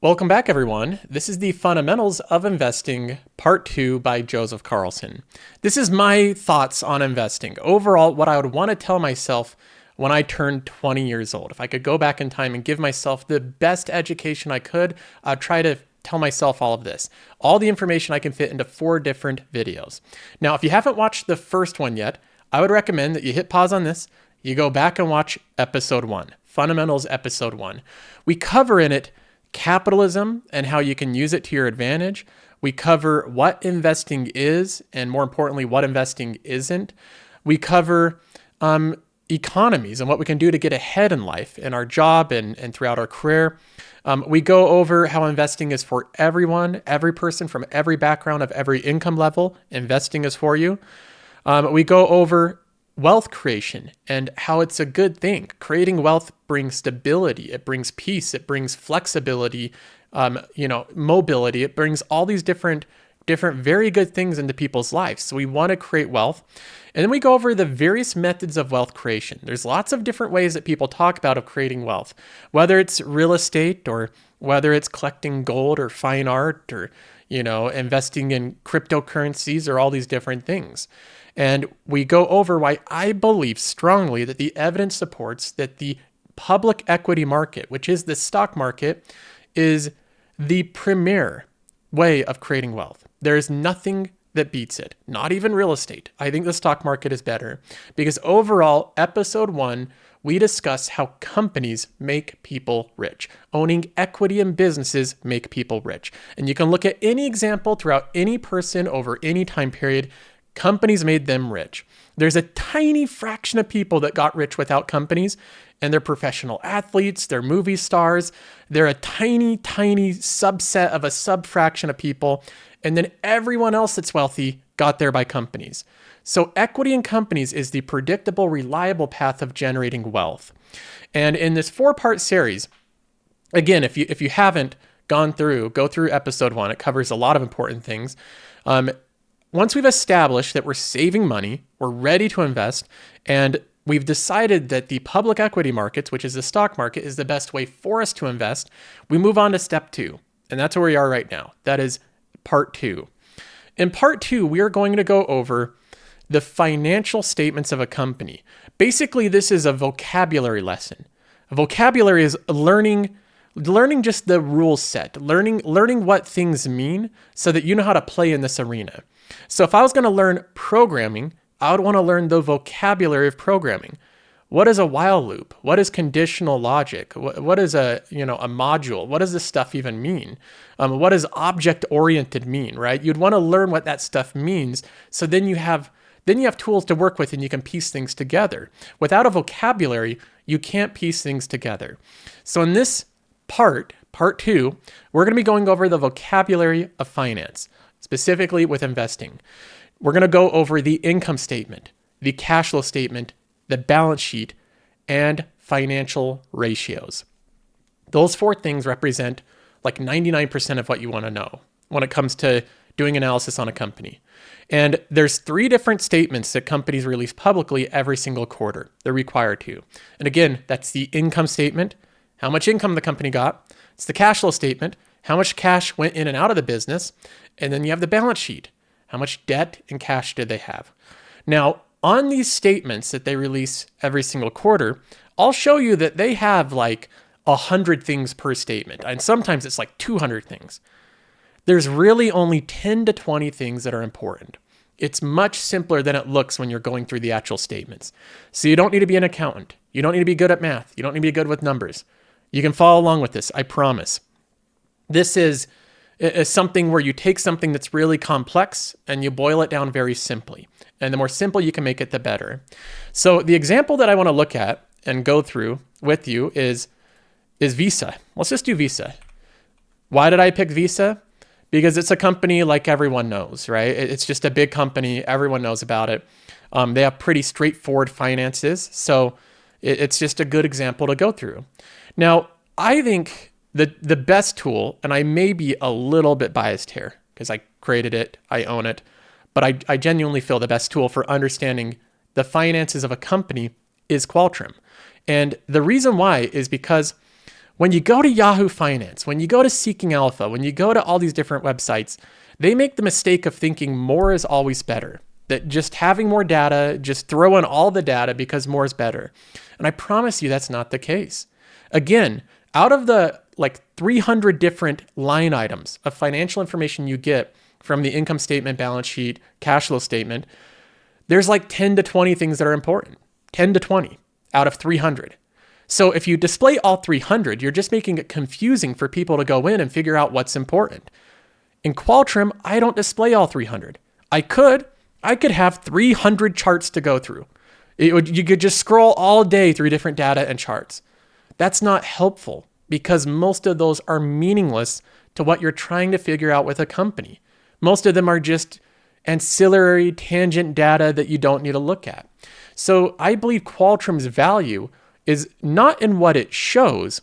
Welcome back, everyone. This is the Fundamentals of Investing, Part 2 by Joseph Carlson. This is my thoughts on investing. Overall, what I would want to tell myself when I turned 20 years old. If I could go back in time and give myself the best education I could, I'd try to tell myself all of this. All the information I can fit into 4 different videos. Now, if you haven't watched the first one yet, I would recommend that you hit pause on this, you go back and watch episode 1, Fundamentals episode 1. We cover in it capitalism and how you can use it to your advantage. We cover what investing is and, more importantly, what investing isn't. We cover economies and what we can do to get ahead in life, in our job and throughout our career. We go over how investing is for everyone, every person from every background of every income level. Investing is for you. We go over wealth creation and how it's a good thing. Creating wealth brings stability. It brings peace. It brings flexibility, mobility. It brings all these different very good things into people's lives. So we want to create wealth. And then we go over the various methods of wealth creation. There's lots of different ways that people talk about of creating wealth, whether it's real estate or whether it's collecting gold or fine art or, investing in cryptocurrencies or all these different things. And we go over why I believe strongly that the evidence supports that the public equity market, which is the stock market, is the premier way of creating wealth. There is nothing that beats it, not even real estate. I think the stock market is better because overall, episode 1, we discuss how companies make people rich. Owning equity in businesses make people rich. And you can look at any example throughout any person over any time period. Companies made them rich. There's a tiny fraction of people that got rich without companies, and they're professional athletes, they're movie stars, they're a tiny, tiny subset of a subfraction of people, and then everyone else that's wealthy got there by companies. So equity in companies is the predictable, reliable path of generating wealth. And in this 4-part series, again, if you haven't go through episode 1. It covers a lot of important things. Once we've established that we're saving money, we're ready to invest, and we've decided that the public equity markets, which is the stock market, is the best way for us to invest, we move on to step 2. And that's where we are right now. That is part 2. In part 2, we are going to go over the financial statements of a company. Basically, this is a vocabulary lesson. A vocabulary is learning just the rule set, learning what things mean so that you know how to play in this arena. So if I was going to learn programming, I would want to learn the vocabulary of programming. What is a while loop? What is conditional logic? What is a module? What does this stuff even mean? What does object-oriented mean, right? You'd want to learn what that stuff means, so then you have tools to work with and you can piece things together. Without a vocabulary, you can't piece things together. So in this part 2, we're going to be going over the vocabulary of finance, specifically with investing. We're going to go over the income statement, the cash flow statement, the balance sheet, and financial ratios. Those 4 things represent like 99% of what you want to know when it comes to doing analysis on a company. And there's 3 different statements that companies release publicly every single quarter. They're required to. And again, that's the income statement, how much income the company got. It's the cash flow statement, how much cash went in and out of the business. And then you have the balance sheet, how much debt and cash did they have. Now, on these statements that they release every single quarter, I'll show you that they have like 100 things per statement. And sometimes it's like 200 things. There's really only 10 to 20 things that are important. It's much simpler than it looks when you're going through the actual statements. So you don't need to be an accountant. You don't need to be good at math. You don't need to be good with numbers. You can follow along with this, I promise. This is something where you take something that's really complex and you boil it down very simply. And the more simple you can make it, the better. So the example that I want to look at and go through with you is Visa. Let's just do Visa. Why did I pick Visa? Because it's a company like everyone knows, right? It's just a big company. Everyone knows about it. They have pretty straightforward finances. So it's just a good example to go through. Now, I think the best tool, and I may be a little bit biased here because I created it, I own it, but I genuinely feel the best tool for understanding the finances of a company is Qualtrim. And the reason why is because When you go to Yahoo Finance, when you go to Seeking Alpha, when you go to all these different websites, they make the mistake of thinking more is always better. That just having more data, just throw in all the data because more is better. And I promise you that's not the case. Again, out of the 300 different line items of financial information you get from the income statement, balance sheet, cash flow statement, there's 10 to 20 things that are important. 10 to 20 out of 300. So if you display all 300, you're just making it confusing for people to go in and figure out what's important. In Qualtrim, I don't display all 300. I could have 300 charts to go through. You could just scroll all day through different data and charts. That's not helpful because most of those are meaningless to what you're trying to figure out with a company. Most of them are just ancillary tangent data that you don't need to look at. So I believe Qualtrim's value is not in what it shows,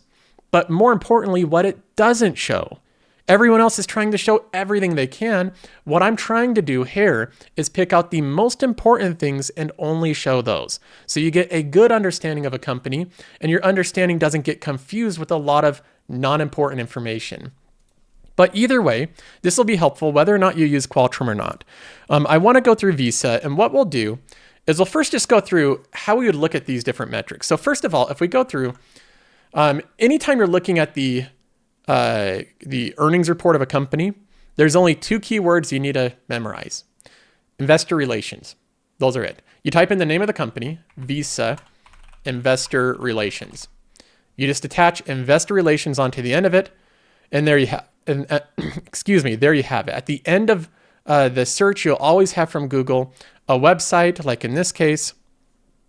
but more importantly, what it doesn't show. Everyone else is trying to show everything they can. What I'm trying to do here is pick out the most important things and only show those. So you get a good understanding of a company and your understanding doesn't get confused with a lot of non-important information. But either way, this will be helpful whether or not you use Qualtrim or not. I want to go through Visa, and what we'll do is we'll first just go through how we would look at these different metrics. So first of all, if we go through, anytime you're looking at the earnings report of a company, there's only two keywords you need to memorize. Investor relations. Those are it. You type in the name of the company, Visa, investor relations. You just attach investor relations onto the end of it, and there you have. There you have it. At the end of the search, you'll always have from Google a website, like in this case,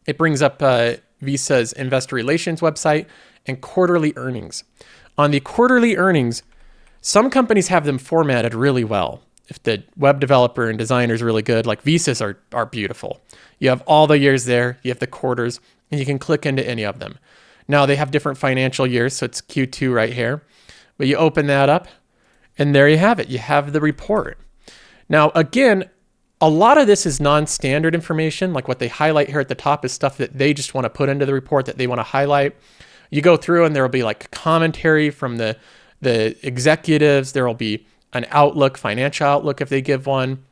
it brings up Visa's investor relations website and quarterly earnings. On the quarterly earnings, some companies have them formatted really well. If the web developer and designer is really good, like Visa's are beautiful. You have all the years there, you have the quarters, and you can click into any of them. Now they have different financial years, so it's Q2 right here. But you open that up, and there you have it. You have the report. Now, again, a lot of this is non-standard information. Like what they highlight here at the top is stuff that they just want to put into the report that they want to highlight. You go through and there will be commentary from the executives. There will be an outlook, financial outlook if they give one,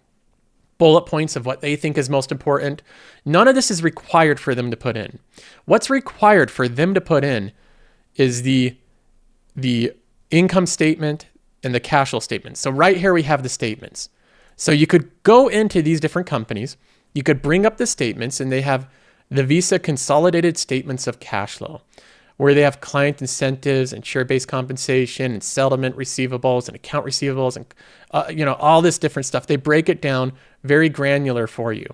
bullet points of what they think is most important. None of this is required for them to put in. What's required for them to put in is the income statement and the cash flow statement. So right here we have the statements. So you could go into these different companies, you could bring up the statements, and they have the Visa consolidated statements of cash flow, where they have client incentives and share-based compensation and settlement receivables and account receivables and all this different stuff. They break it down very granular for you.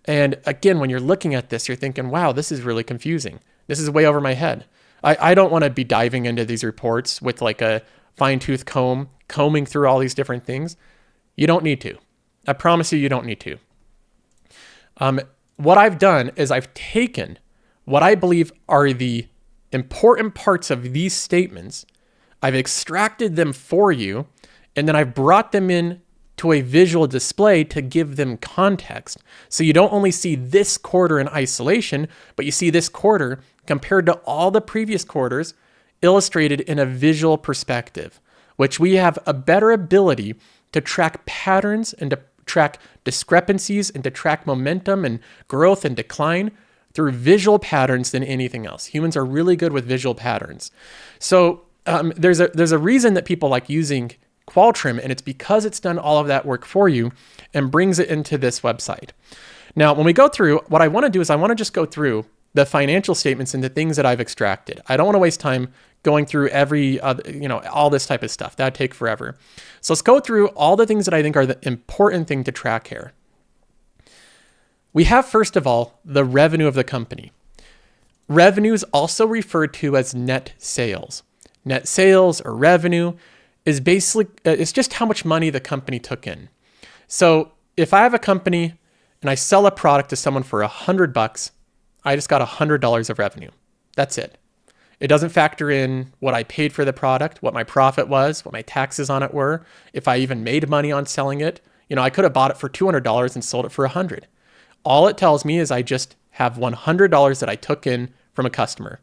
And again, when you're looking at this, you're thinking, wow, this is really confusing. This is way over my head. I don't want to be diving into these reports with a fine-tooth comb, combing through all these different things. You don't need to. I promise you don't need to. What I've done is I've taken what I believe are the important parts of these statements, I've extracted them for you, and then I've brought them in to a visual display to give them context. So you don't only see this quarter in isolation, but you see this quarter compared to all the previous quarters illustrated in a visual perspective, which we have a better ability to track patterns and to track discrepancies and to track momentum and growth and decline through visual patterns than anything else. Humans are really good with visual patterns. So there's a reason that people like using Qualtrim, and it's because it's done all of that work for you and brings it into this website. Now, when we go through, what I want to do is I want to just go through the financial statements and the things that I've extracted. I don't want to waste time going through every other, all this type of stuff. That'd take forever. So let's go through all the things that I think are the important thing to track here. We have, first of all, the revenue of the company. Revenue is also referred to as net sales. Net sales or revenue is basically, it's just how much money the company took in. So if I have a company and I sell a product to someone for $100, I just got $100 of revenue. That's it. It doesn't factor in what I paid for the product, what my profit was, what my taxes on it were, if I even made money on selling it. I could have bought it for $200 and sold it for $100. All it tells me is I just have $100 that I took in from a customer.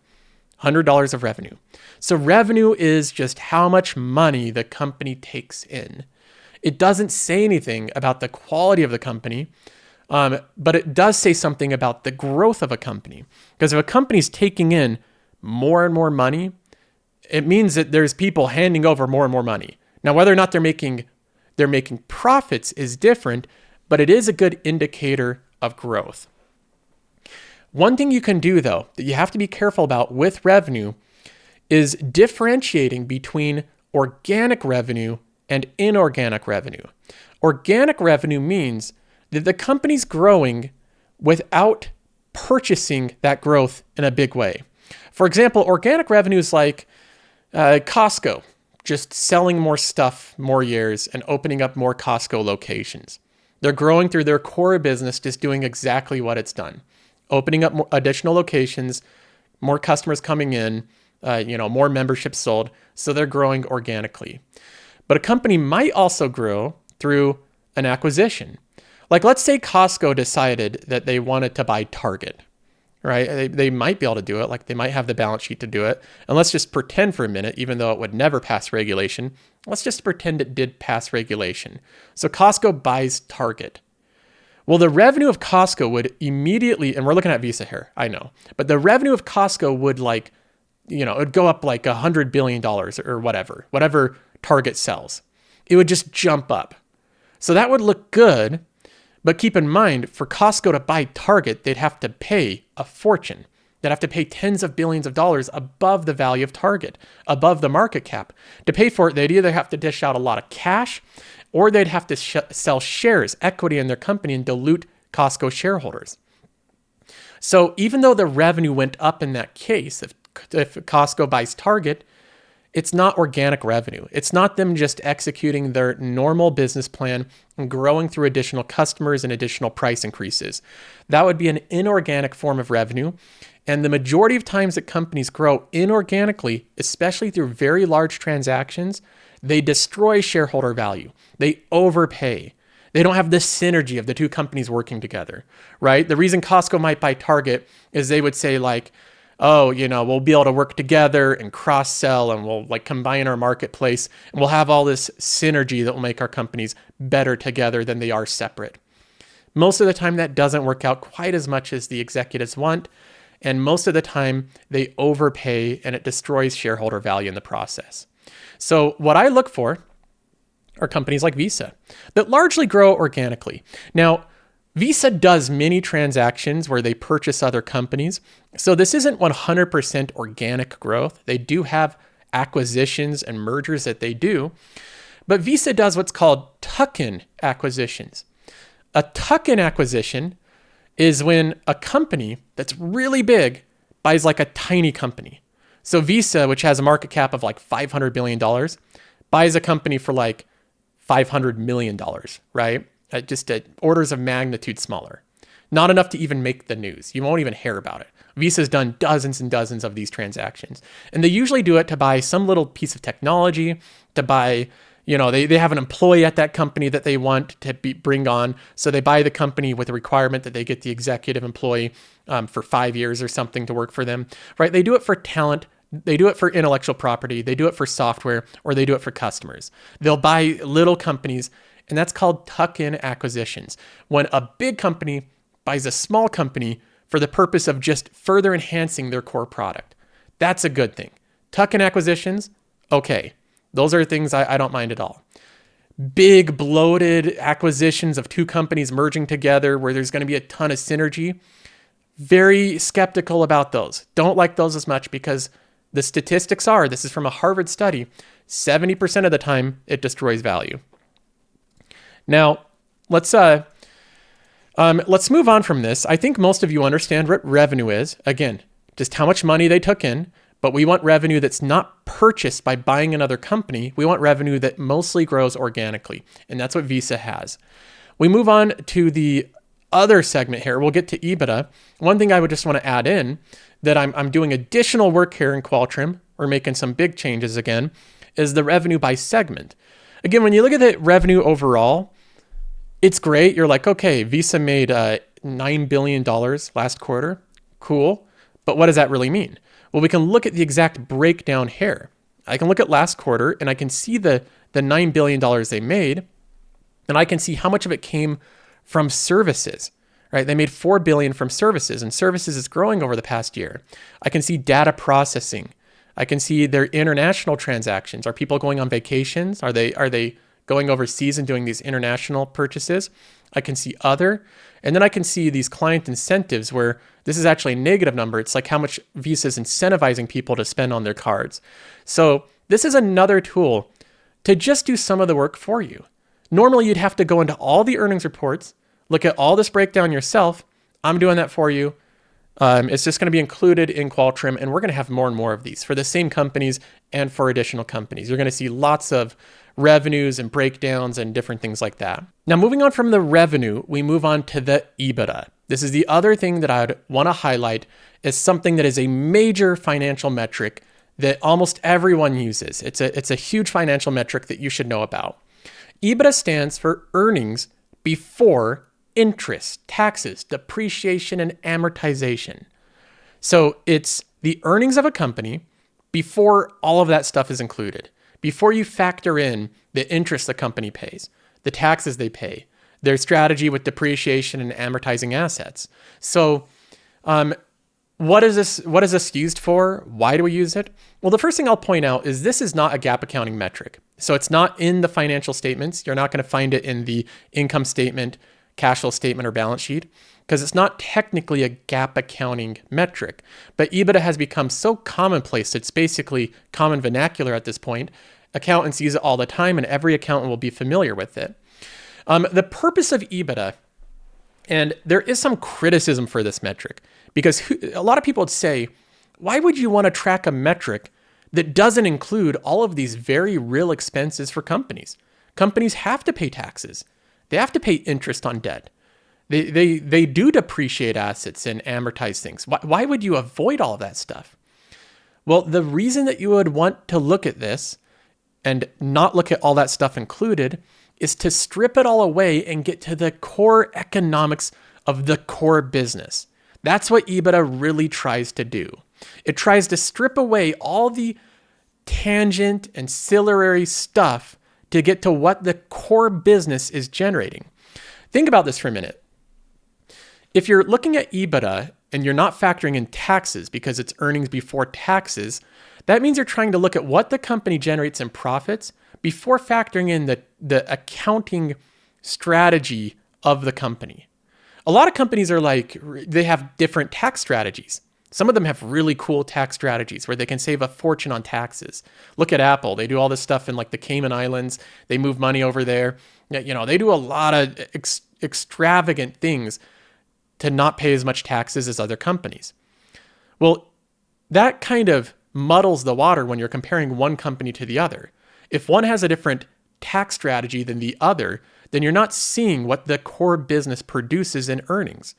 $100 of revenue. So revenue is just how much money the company takes in. It doesn't say anything about the quality of the company, but it does say something about the growth of a company. Because if a company's taking in more and more money, it means that there's people handing over more and more money. Now, whether or not they're making profits is different, but it is a good indicator of growth. One thing you can do, though, that you have to be careful about with revenue is differentiating between organic revenue and inorganic revenue. Organic revenue means that the company's growing without purchasing that growth in a big way. For example, organic revenue is like Costco, just selling more stuff more years and opening up more Costco locations. They're growing through their core business, just doing exactly what it's done. Opening up more additional locations, more customers coming in, more memberships sold. So they're growing organically. But a company might also grow through an acquisition. Like, let's say Costco decided that they wanted to buy Target, right? They might be able to do it. Like, they might have the balance sheet to do it. And let's just pretend for a minute, even though it would never pass regulation, let's just pretend it did pass regulation. So Costco buys Target. Well, the revenue of Costco would immediately, and we're looking at Visa here, I know, but the revenue of Costco would it would go up like $100 billion or whatever Target sells. It would just jump up. So that would look good, but keep in mind, for Costco to buy Target, they'd have to pay a fortune. They'd have to pay tens of billions of dollars above the value of Target, above the market cap. To pay for it, they'd either have to dish out a lot of cash, or they'd have to sell shares, equity in their company, and dilute Costco shareholders. So even though the revenue went up in that case, if Costco buys Target, it's not organic revenue. It's not them just executing their normal business plan and growing through additional customers and additional price increases. That would be an inorganic form of revenue. And the majority of times that companies grow inorganically, especially through very large transactions, they destroy shareholder value. They overpay. They don't have the synergy of the two companies working together, right? The reason Costco might buy Target is they would say like, oh, we'll be able to work together and cross-sell, and we'll combine our marketplace, and we'll have all this synergy that will make our companies better together than they are separate. Most of the time that doesn't work out quite as much as the executives want, and most of the time they overpay and it destroys shareholder value in the process. So what I look for are companies like Visa that largely grow organically. Now, Visa does many transactions where they purchase other companies. So this isn't 100% organic growth. They do have acquisitions and mergers that they do. But Visa does what's called tuck-in acquisitions. A tuck-in acquisition is when a company that's really big buys like a tiny company. So Visa, which has a market cap of like $500 billion, buys a company for like $500 million, right? Just at orders of magnitude smaller. Not enough to even make the news. You won't even hear about it. Visa's done dozens and dozens of these transactions. And they usually do it to buy some little piece of technology, to buy, they have an employee at that company that they want to bring on. So they buy the company with a requirement that they get the executive employee for 5 years or something to work for them, right? They do it for talent. They do it for intellectual property. They do it for software, or they do it for customers. They'll buy little companies, and that's called tuck-in acquisitions. When a big company buys a small company for the purpose of just further enhancing their core product. That's a good thing. Tuck-in acquisitions, okay. Those are things I don't mind at all. Big bloated acquisitions of two companies merging together where there's going to be a ton of synergy, very skeptical about those. Don't like those as much because the statistics are, this is from a Harvard study, 70% of the time it destroys value. Now, let's move on from this. I think most of you understand what revenue is. Again, just how much money they took in, but we want revenue that's not purchased by buying another company. We want revenue that mostly grows organically, and that's what Visa has. We move on to the other segment here. We'll get to EBITDA. One thing I would just want to add in that I'm doing additional work here in Qualtrim. We're making some big changes again, is the revenue by segment. Again, when you look at the revenue overall, it's great. You're like, okay, Visa made $9 billion last quarter. Cool. But what does that really mean? Well, we can look at the exact breakdown here. I can look at last quarter and I can see the $9 billion they made, and I can see how much of it came from services, right? They made $4 billion from services, and services is growing over the past year. I can see data processing. I can see their international transactions. Are people going on vacations? Are they going overseas and doing these international purchases? I can see other, and then I can see these client incentives where this is actually a negative number. It's like how much Visa is incentivizing people to spend on their cards. So this is another tool to just do some of the work for you. Normally you'd have to go into all the earnings reports, look at all this breakdown yourself. I'm doing that for you. It's just going to be included in Qualtrim, and we're going to have more and more of these for the same companies and for additional companies. You're going to see lots of revenues and breakdowns and different things like that. Now, moving on from the revenue, we move on to the EBITDA. This is the other thing that I'd want to highlight as something that is a major financial metric that almost everyone uses. It's a huge financial metric that you should know about. EBITDA stands for earnings before interest, taxes, depreciation, and amortization. So it's the earnings of a company before all of that stuff is included, before you factor in the interest the company pays, the taxes they pay, their strategy with depreciation and amortizing assets. So what is this used for? Why do we use it? Well, the first thing I'll point out is this is not a GAAP accounting metric. So it's not in the financial statements. You're not going to find it in the income statement, cash flow statement, or balance sheet, because it's not technically a GAAP accounting metric. But EBITDA has become so commonplace, it's basically common vernacular at this point. Accountants use it all the time, and every accountant will be familiar with it. The purpose of EBITDA, and there is some criticism for this metric, because a lot of people would say, why would you want to track a metric that doesn't include all of these very real expenses for companies? Companies have to pay taxes. They have to pay interest on debt. They do depreciate assets and amortize things. Why would you avoid all of that stuff? Well, the reason that you would want to look at this and not look at all that stuff included is to strip it all away and get to the core economics of the core business. That's what EBITDA really tries to do. It tries to strip away all the tangent and ancillary stuff to get to what the core business is generating. Think about this for a minute. If you're looking at EBITDA and you're not factoring in taxes because it's earnings before taxes, that means you're trying to look at what the company generates in profits before factoring in the accounting strategy of the company. A lot of companies are like, they have different tax strategies. Some of them have really cool tax strategies where they can save a fortune on taxes. Look at Apple. They do all this stuff in like the Cayman Islands. They move money over there. You know, they do a lot of extravagant things to not pay as much taxes as other companies. Well, that kind of muddles the water when you're comparing one company to the other. If one has a different tax strategy than the other, then you're not seeing what the core business produces in earnings.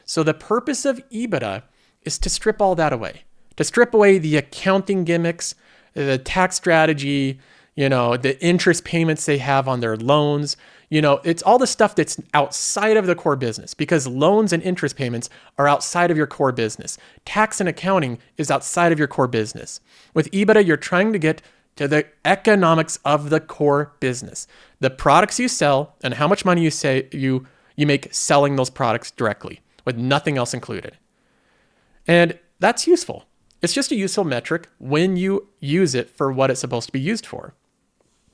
So the purpose of EBITDA is to strip all that away, to strip away the accounting gimmicks, the tax strategy, the interest payments they have on their loans. It's all the stuff that's outside of the core business, because loans and interest payments are outside of your core business. Tax and accounting is outside of your core business. With EBITDA, you're trying to get to the economics of the core business, the products you sell and how much money you make selling those products directly with nothing else included. And that's useful. It's just a useful metric when you use it for what it's supposed to be used for.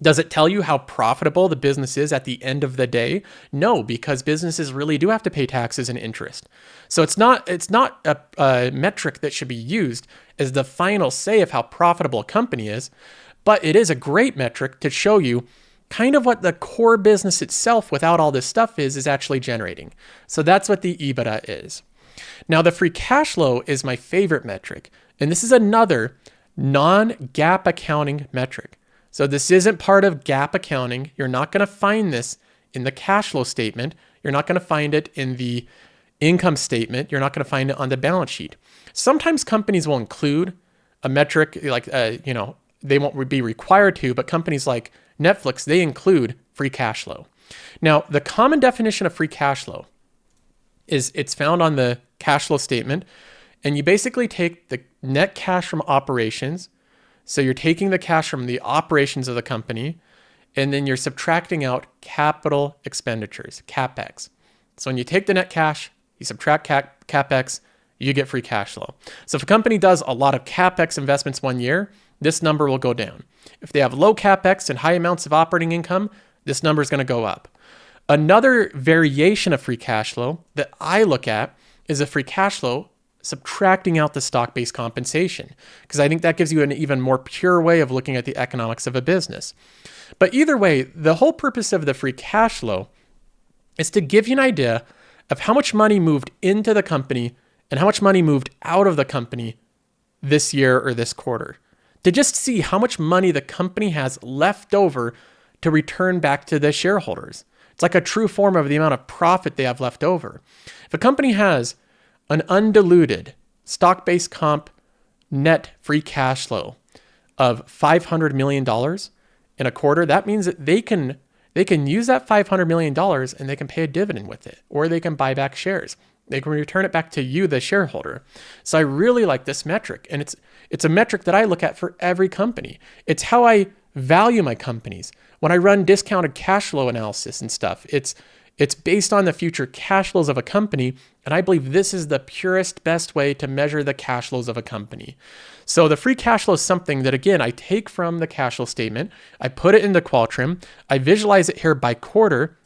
Does it tell you how profitable the business is at the end of the day? No, because businesses really do have to pay taxes and interest. So it's not a metric that should be used as the final say of how profitable a company is, but it is a great metric to show you kind of what the core business itself without all this stuff is actually generating. So that's what the EBITDA is. Now, the free cash flow is my favorite metric, and this is another non-GAAP accounting metric. So this isn't part of GAAP accounting. You're not going to find this in the cash flow statement. You're not going to find it in the income statement. You're not going to find it on the balance sheet. Sometimes companies will include a metric like, they won't be required to, but companies like Netflix, they include free cash flow. Now, the common definition of free cash flow is it's found on the cash flow statement, and you basically take net cash from operations. So you're taking the cash from the operations of the company, and then you're subtracting out capital expenditures, CapEx. So when you take the net cash, you subtract CapEx, you get free cash flow. So if a company does a lot of CapEx investments one year, this number will go down. If they have low CapEx and high amounts of operating income, this number is going to go up. Another variation of free cash flow that I look at is a free cash flow subtracting out the stock-based compensation, because I think that gives you an even more pure way of looking at the economics of a business. But either way, the whole purpose of the free cash flow is to give you an idea of how much money moved into the company and how much money moved out of the company this year or this quarter, to just see how much money the company has left over to return back to the shareholders. It's like a true form of the amount of profit they have left over. If a company has an undiluted stock-based comp net free cash flow of $500 million in a quarter, that means that they can use that $500 million and they can pay a dividend with it, or they can buy back shares. They can return it back to you, the shareholder. So I really like this metric, and it's a metric that I look at for every company. It's how I value my companies. When I run discounted cash flow analysis and stuff, it's based on the future cash flows of a company, and I believe this is the purest, best way to measure the cash flows of a company. So the free cash flow is something that, again, I take from the cash flow statement, I put it into Qualtrim, I visualize it here by quarter,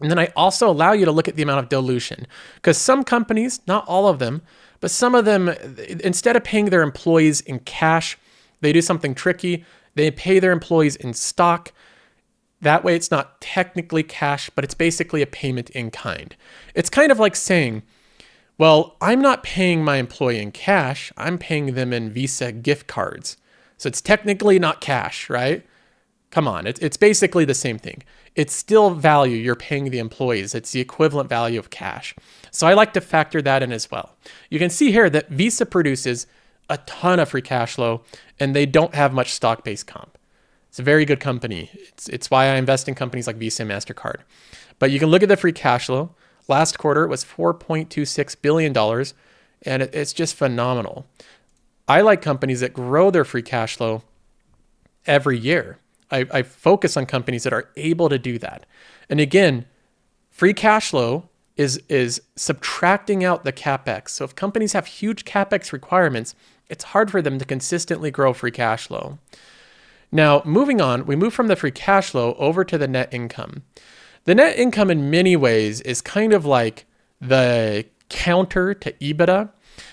and then I also allow you to look at the amount of dilution. Because some companies, not all of them, but some of them, instead of paying their employees in cash, they do something tricky. They pay their employees in stock. That way it's not technically cash, but it's basically a payment in kind. It's kind of like saying, well, I'm not paying my employee in cash. I'm paying them in Visa gift cards. So it's technically not cash, right? Come on, it's basically the same thing. It's still value you're paying the employees. It's the equivalent value of cash. So I like to factor that in as well. You can see here that Visa produces a ton of free cash flow, and they don't have much stock-based comp. It's a very good company. It's why I invest in companies like Visa and MasterCard. But you can look at the free cash flow. Last quarter, it was $4.26 billion, and it's just phenomenal. I like companies that grow their free cash flow every year. I focus on companies that are able to do that. And again, free cash flow is subtracting out the CapEx. So if companies have huge CapEx requirements, it's hard for them to consistently grow free cash flow. Now, moving on, we move from the free cash flow over to the net income. The net income in many ways is kind of like the counter to EBITDA.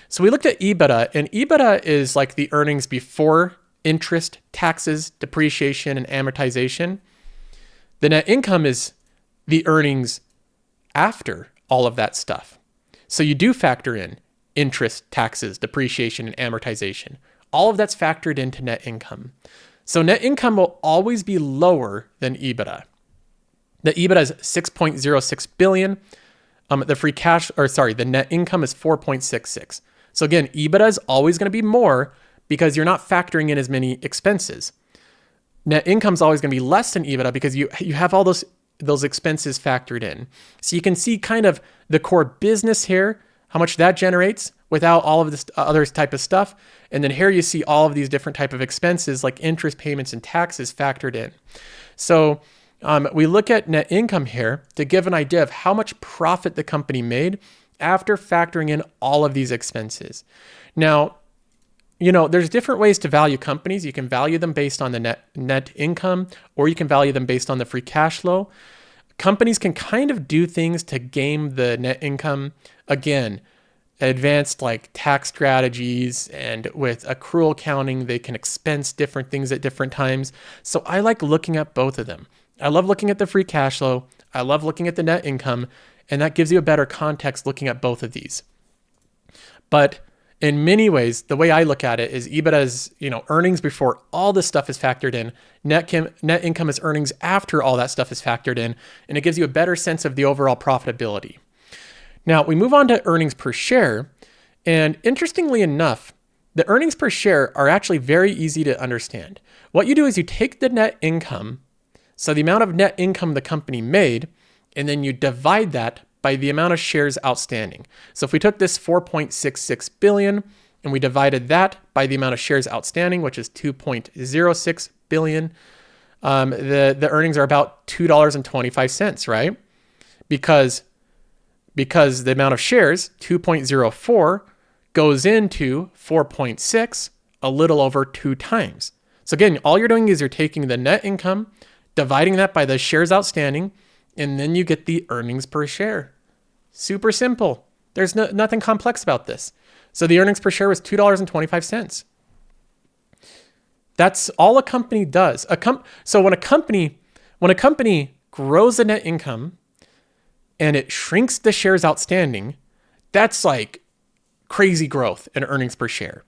So we looked at EBITDA, and EBITDA is like the earnings before interest, taxes, depreciation, and amortization. The net income is the earnings after all of that stuff. So you do factor in interest, taxes, depreciation, and amortization. All of that's factored into net income. So net income will always be lower than EBITDA. The EBITDA is 6.06 billion. The net income is 4.66. So again, EBITDA is always going to be more because you're not factoring in as many expenses. Net income is always going to be less than EBITDA because you have all those expenses factored in. So you can see kind of the core business here, how much that generates without all of this other type of stuff. And then here you see all of these different type of expenses like interest payments and taxes factored in. So we look at net income here to give an idea of how much profit the company made after factoring in all of these expenses. Now, there's different ways to value companies. You can value them based on the net income, or you can value them based on the free cash flow. Companies can kind of do things to game the net income. Again, advanced like tax strategies, and with accrual accounting, they can expense different things at different times. So I like looking at both of them. I love looking at the free cash flow. I love looking at the net income, and that gives you a better context looking at both of these. But in many ways, the way I look at it is EBITDA is, earnings before all this stuff is factored in. Net income is earnings after all that stuff is factored in, and it gives you a better sense of the overall profitability. Now, we move on to earnings per share, and interestingly enough, the earnings per share are actually very easy to understand. What you do is you take the net income, so the amount of net income the company made, and then you divide that by the amount of shares outstanding. So if we took this 4.66 billion and we divided that by the amount of shares outstanding, which is 2.06 billion, the earnings are about $2.25, right? Because the amount of shares, 2.04, goes into 4.6, a little over 2 times. So again, all you're doing is you're taking the net income, dividing that by the shares outstanding, and then you get the earnings per share. Super simple. There's nothing complex about this. So the earnings per share was $2.25. That's all a company does. So when a company grows the net income and it shrinks the shares outstanding, that's like crazy growth in earnings per share,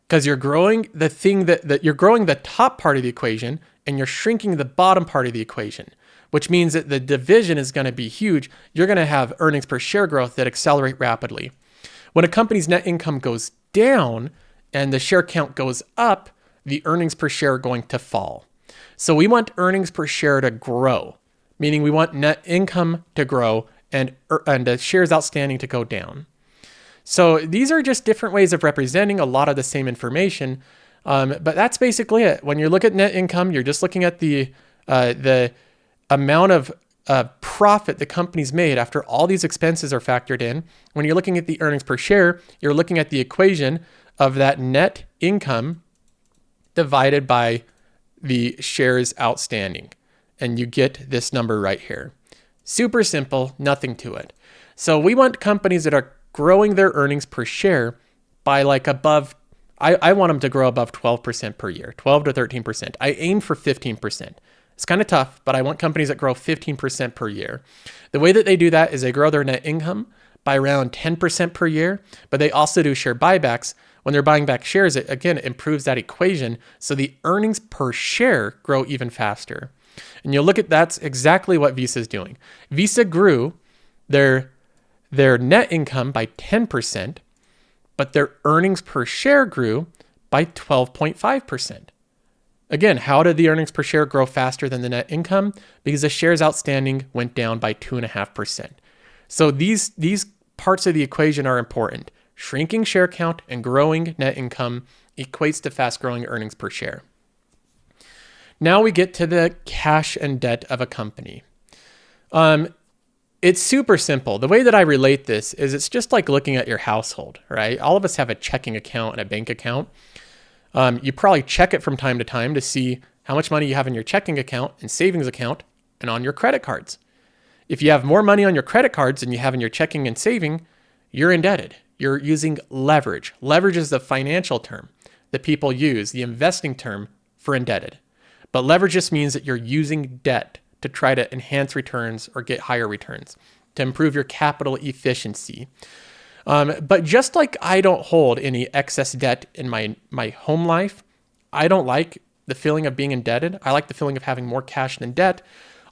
because you're growing the thing that you're growing the top part of the equation and you're shrinking the bottom part of the equation, which means that the division is going to be huge. You're going to have earnings per share growth that accelerate rapidly. When a company's net income goes down and the share count goes up, the earnings per share are going to fall. So we want earnings per share to grow, meaning we want net income to grow and the shares outstanding to go down. So these are just different ways of representing a lot of the same information, but that's basically it. When you look at net income, you're just looking at the amount of profit the company's made after all these expenses are factored in. When you're looking at the earnings per share, you're looking at the equation of that net income divided by the shares outstanding, and you get this number right here. Super simple, nothing to it. So we want companies that are growing their earnings per share by like above, I want them to grow above 12% per year, 12 to 13%. I aim for 15%. It's kind of tough, but I want companies that grow 15% per year. The way that they do that is they grow their net income by around 10% per year, but they also do share buybacks. When they're buying back shares, it again improves that equation, so the earnings per share grow even faster. And you'll look at that's exactly what Visa is doing. Visa grew their net income by 10%, but their earnings per share grew by 12.5%. Again, how did the earnings per share grow faster than the net income? Because the shares outstanding went down by 2.5%. So these parts of the equation are important. Shrinking share count and growing net income equates to fast growing earnings per share. Now we get to the cash and debt of a company. It's super simple. The way that I relate this is it's just like looking at your household, right? All of us have a checking account and a bank account. You probably check it from time to time to see how much money you have in your checking account and savings account and on your credit cards. If you have more money on your credit cards than you have in your checking and saving, you're indebted. You're using leverage. Leverage is the financial term that people use, the investing term for indebted. But leverage just means that you're using debt to try to enhance returns or get higher returns, to improve your capital efficiency. But just like I don't hold any excess debt in my home life, I don't like the feeling of being indebted. I like the feeling of having more cash than debt.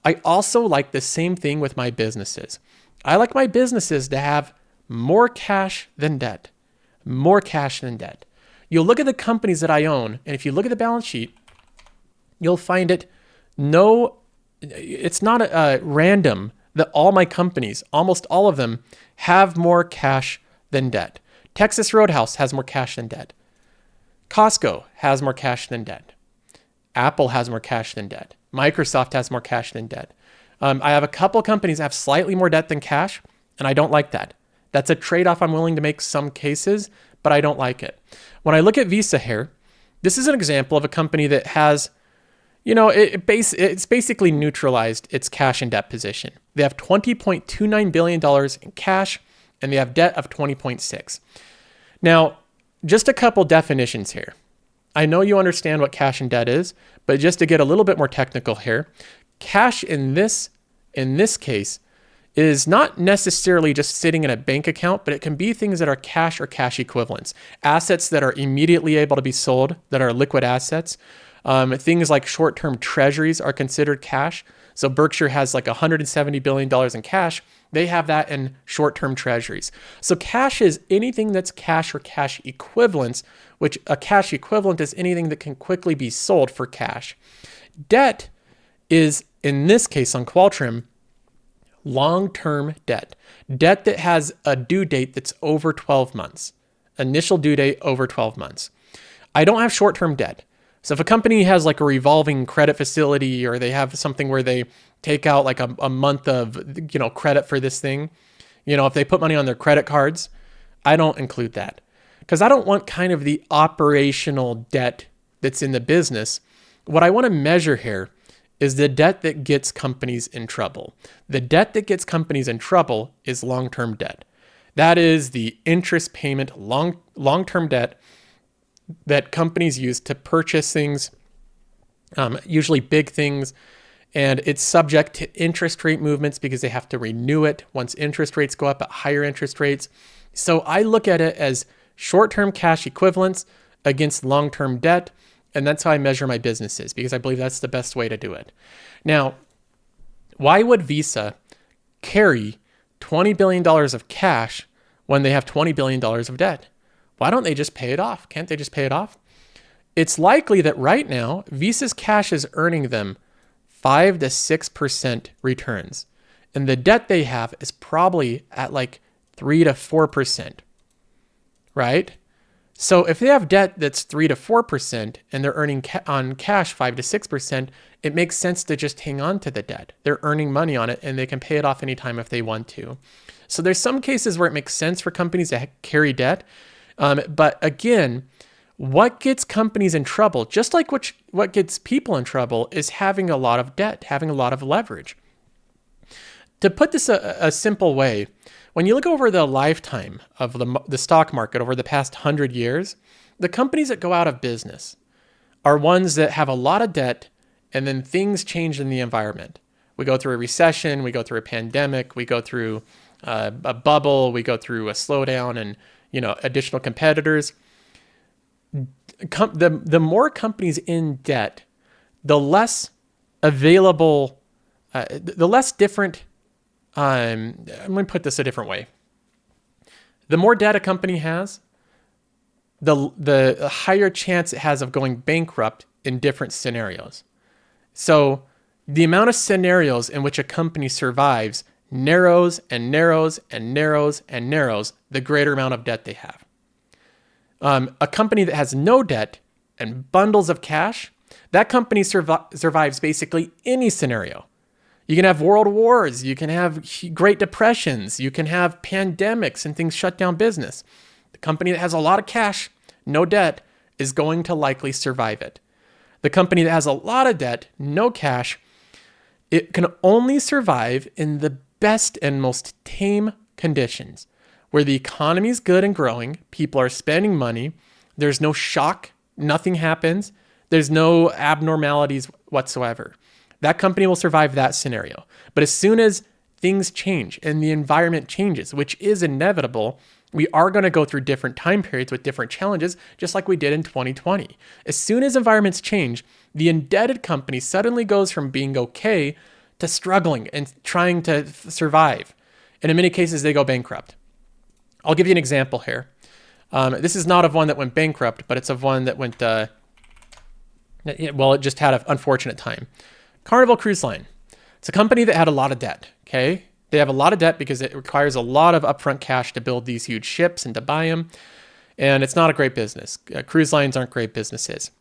I also like the same thing with my businesses. I like my businesses to have more cash than debt. More cash than debt. You'll look at the companies that I own, and if you look at the balance sheet, you'll find it's not random that all my companies, almost all of them, have more cash than debt. Texas Roadhouse has more cash than debt. Costco has more cash than debt. Apple has more cash than debt. Microsoft has more cash than debt. I have a couple companies that have slightly more debt than cash, and I don't like that. That's a trade-off I'm willing to make some cases, but I don't like it. When I look at Visa here, this is an example of a company that has, it's basically neutralized its cash and debt position. They have $20.29 billion in cash, and they have debt of 20.6. Now, just a couple definitions here. I know you understand what cash and debt is, but just to get a little bit more technical here, cash in this case is not necessarily just sitting in a bank account, but it can be things that are cash or cash equivalents, assets that are immediately able to be sold, that are liquid assets. Things like short-term treasuries are considered cash. So Berkshire has like $170 billion in cash. They have that in short-term treasuries. So cash is anything that's cash or cash equivalents, which a cash equivalent is anything that can quickly be sold for cash. Debt is, in this case on Qualtrim, long-term debt. Debt that has a due date that's over 12 months. initial due date over 12 months. I don't have short-term debt. So if a company has like a revolving credit facility, or they have something where they take out like a month of, credit for this thing, if they put money on their credit cards, I don't include that, because I don't want kind of the operational debt that's in the business. What I want to measure here is the debt that gets companies in trouble. The debt that gets companies in trouble is long-term debt. That is the interest payment, long-term debt that companies use to purchase things, usually big things, and it's subject to interest rate movements because they have to renew it once interest rates go up at higher interest rates. So I look at it as short-term cash equivalents against long-term debt, and that's how I measure my businesses, because I believe that's the best way to do it. Now, why would Visa carry $20 billion of cash when they have $20 billion of debt? Why don't they just pay it off? Can't they just pay it off? It's likely that right now, Visa's cash is earning them 5 to 6% returns. And the debt they have is probably at like 3 to 4%, right? So if they have debt that's 3 to 4% and they're earning on cash 5 to 6%, it makes sense to just hang on to the debt. They're earning money on it and they can pay it off anytime if they want to. So there's some cases where it makes sense for companies to carry debt. But again, what gets companies in trouble, just like what gets people in trouble, is having a lot of debt, having a lot of leverage. To put this a simple way, when you look over the lifetime of the stock market over the past 100 years, the companies that go out of business are ones that have a lot of debt, and then things change in the environment. We go through a recession, we go through a pandemic, we go through a bubble, we go through a slowdown and additional competitors. The more companies in debt, the less available, the less different. I'm going to put this a different way. The more debt a company has, the higher chance it has of going bankrupt in different scenarios. So the amount of scenarios in which a company survives narrows and narrows and narrows and narrows the greater amount of debt they have. A company that has no debt and bundles of cash, that company survives basically any scenario. You can have world wars, you can have Great Depressions, you can have pandemics and things shut down business. The company that has a lot of cash, no debt, is going to likely survive it. The company that has a lot of debt, no cash, it can only survive in the best and most tame conditions, where the economy is good and growing, people are spending money, there's no shock, nothing happens, there's no abnormalities whatsoever. That company will survive that scenario. But as soon as things change and the environment changes, which is inevitable, we are going to go through different time periods with different challenges, just like we did in 2020. As soon as environments change, the indebted company suddenly goes from being okay to struggling and trying to survive. And in many cases, they go bankrupt. I'll give you an example here. This is not of one that went bankrupt, but it's of one that went, it just had an unfortunate time. Carnival Cruise Line. It's a company that had a lot of debt, okay? They have a lot of debt because it requires a lot of upfront cash to build these huge ships and to buy them. And it's not a great business. Cruise lines aren't great businesses.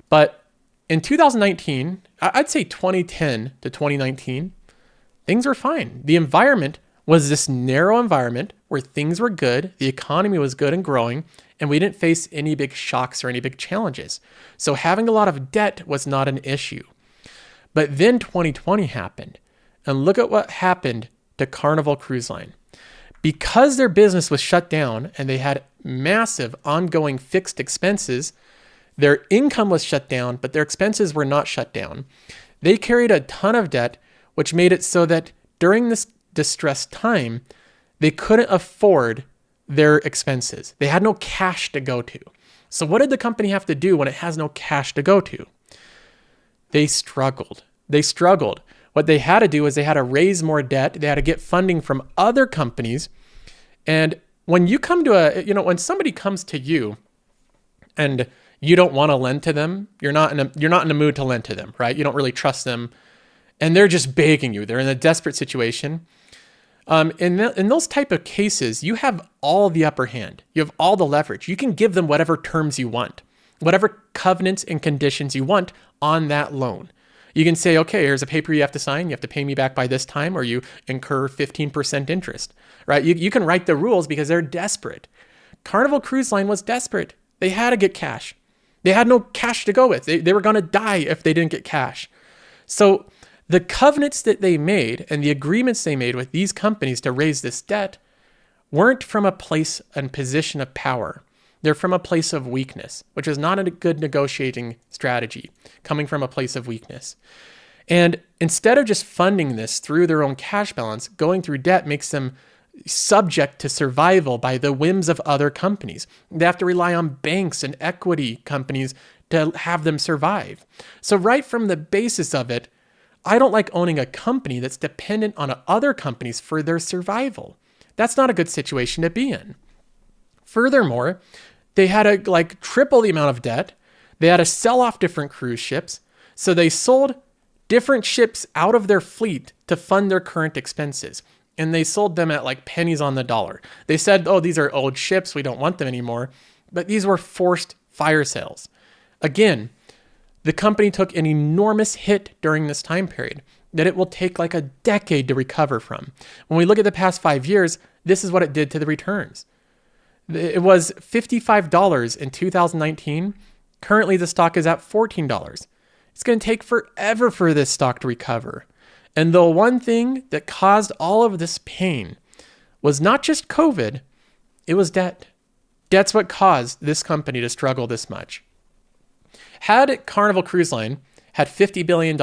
But in 2019, I'd say 2010 to 2019, things were fine. The environment was this narrow environment where things were good, the economy was good and growing, and we didn't face any big shocks or any big challenges. So having a lot of debt was not an issue. But then 2020 happened, and look at what happened to Carnival Cruise Line. Because their business was shut down and they had massive ongoing fixed expenses, their income was shut down, but their expenses were not shut down. They carried a ton of debt, which made it so that during this distressed time, they couldn't afford their expenses. They had no cash to go to. So what did the company have to do when it has no cash to go to? They struggled. What they had to do is they had to raise more debt. They had to get funding from other companies. And when you come to when somebody comes to you and you don't want to lend to them, you're not in the mood to lend to them, right? You don't really trust them. And they're just begging you. They're in a desperate situation. In those type of cases, you have all the upper hand. You have all the leverage. You can give them whatever terms you want, whatever covenants and conditions you want on that loan. You can say, okay, here's a paper you have to sign. You have to pay me back by this time, or you incur 15% interest, right? You can write the rules because they're desperate. Carnival Cruise Line was desperate. They had to get cash. They had no cash to go with. They were going to die if they didn't get cash. So the covenants that they made and the agreements they made with these companies to raise this debt weren't from a place and position of power. They're from a place of weakness, which is not a good negotiating strategy, coming from a place of weakness. And instead of just funding this through their own cash balance, going through debt makes them subject to survival by the whims of other companies. They have to rely on banks and equity companies to have them survive. So right from the basis of it, I don't like owning a company that's dependent on other companies for their survival. That's not a good situation to be in. Furthermore, they had to triple the amount of debt. They had to sell off different cruise ships. So they sold different ships out of their fleet to fund their current expenses. And they sold them at pennies on the dollar. They said, oh, these are old ships. We don't want them anymore. But these were forced fire sales. Again, the company took an enormous hit during this time period that it will take a decade to recover from. When we look at the past 5 years, this is what it did to the returns. It was $55 in 2019. Currently, the stock is at $14. It's going to take forever for this stock to recover. And the one thing that caused all of this pain was not just COVID, it was debt. Debt's what caused this company to struggle this much. Had Carnival Cruise Line had $50 billion